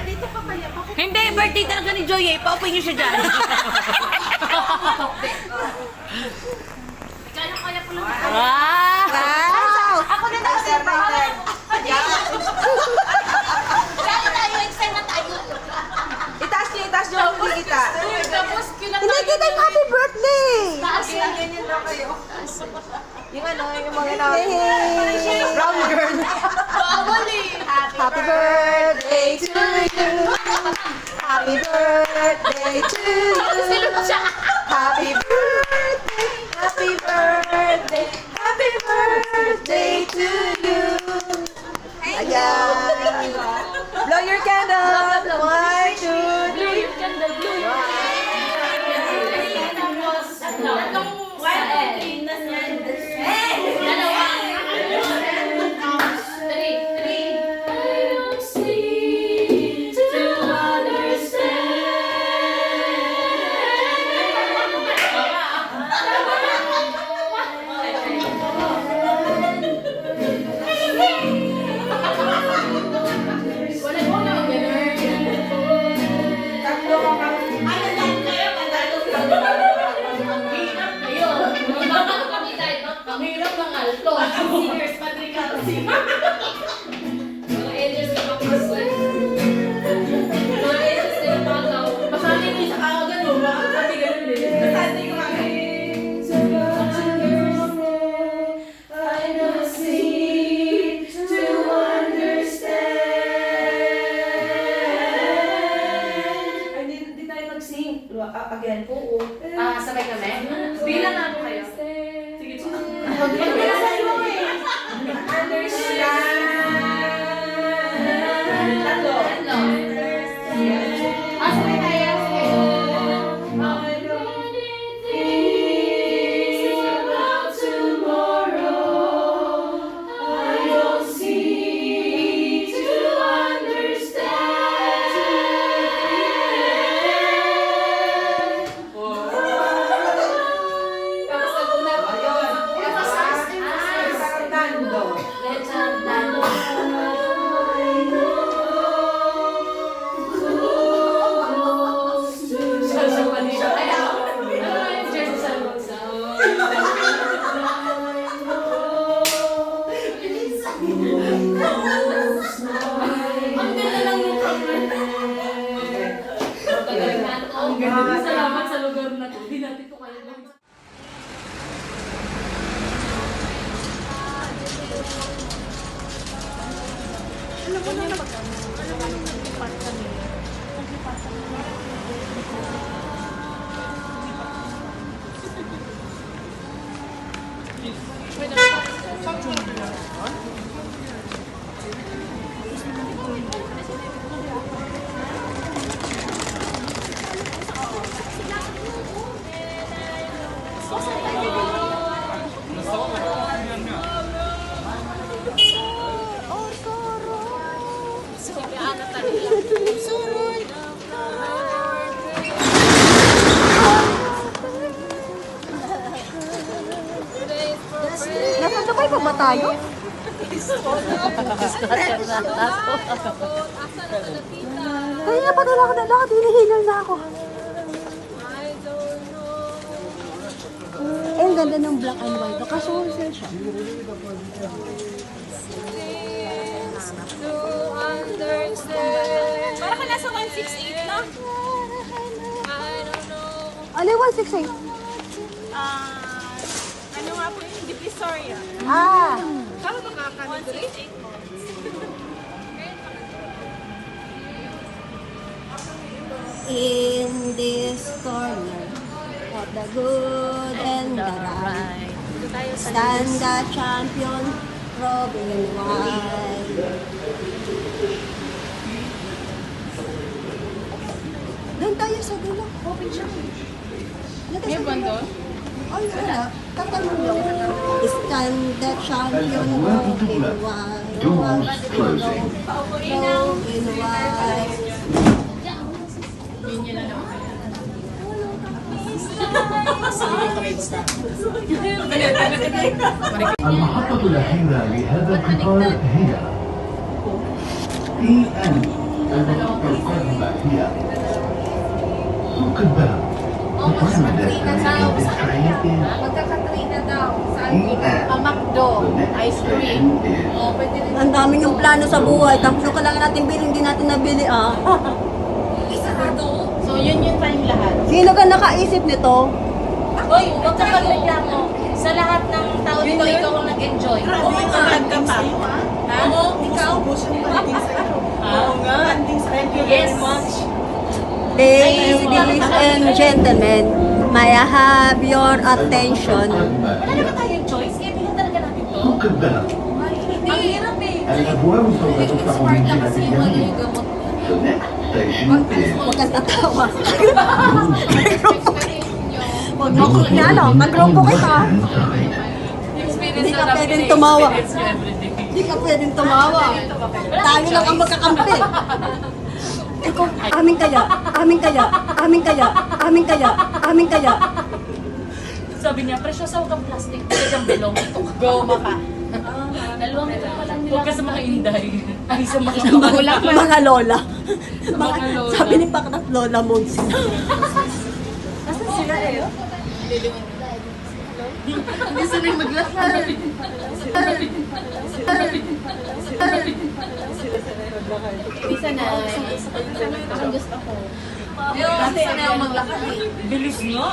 Dito ka kaya. Hindi, birthday talaga ni Joy eh. Paupuin niyo siya dyan. Kaya po lang. Wow! Ako na daw. Kaya tayo, extend na tayo. Itaas niyo. Hindi kita. Tapos, kailan Hindi kita yung happy birthday! taas lang. Ganyan daw kayo. Yung ano, yung mga brown girl. Bawal eh. Happy birthday to you. Happy birthday to you. Sino mo siya? Happy birthday. Happy birthday. Happy birthday to you. Ayan. Blow your candle. 1, 2, 3. Singers, Patrick Singers. Mga elders na kapasway. Mga elders na napagaw. Masanay ko sa kakagan mo. Bakit sabi ganun din? Masanay ko kami. I don't seem to understand. Ay, di tayo mag-sing. Again. Oo. Sabay kami? Bilang ako kayo. Sige po. Tatlo. Sabay tayo. Salamat sa lugar na to. Hindi natin to kaya lang. Nasa Dubai pa ba tayo? Kaya pa wala ako na lakad, hinihingal na ako. Eh, ang ganda ng black and white. Kaso wholesale siya. Para ka nasa 168 na? Ano yung 168? Ano nga po yung Divisoria? Ah! Kama makakano 168 mo? In this corner of the good and the right, stand the champion, Robin White. Doon tayo sa dulo. Open siya. May bando? Ay, wala. Tatanong lang. Stand the champion, Robin White. Doors closing. Robin White. المحطة الأخيرة لهذا القطار هي PN القادمة هي سوق الباب. The final destination of this train is Magkakatrina daw. EF. McDo. The next station is Pwede rin. Ang dami yung plano sa buhay. Tapos yung kailangan natin bilhin, hindi natin nabili ah. So, yun pa yung lahat. Sino ka nakaisip nito? Hoy, huwag ka magreklamo. Sa lahat ng tao dito, ikaw ang nag-enjoy. Oo nga. Ha? Ikaw? Oo nga. Yes. Ladies and gentlemen, may I have your attention? القادمة Wala هي naman tayong choice, kaya bilhin talaga natin to. سوق الباب. Ang hirap eh. الأبواب سوف تفتح من جهة اليمين. The next station is Huwag kang tatawa. Huwag mo kung ano, mag-grupo kita. Hindi ka pwedeng tumawa. Hindi ka pwedeng tumawa. Tayo lang ang magkakampi. Ikaw, amin kaya, amin kaya, amin kaya, amin kaya, amin kaya. Sabi niya, presyo sa huwag plastic. Talagang belong ito. Goma ka. Dalawang ito pa lang nila. Huwag ka sa mga inday. Ay, sa mga magulang. Mga lola. Mga lola. Sabi ni Pakrat, Lola Monsi. Nasaan sila eh? Hindi sila maglasal. Bisa na. Ang gusto ko. Kasi na yung maglakad. Bilis nga.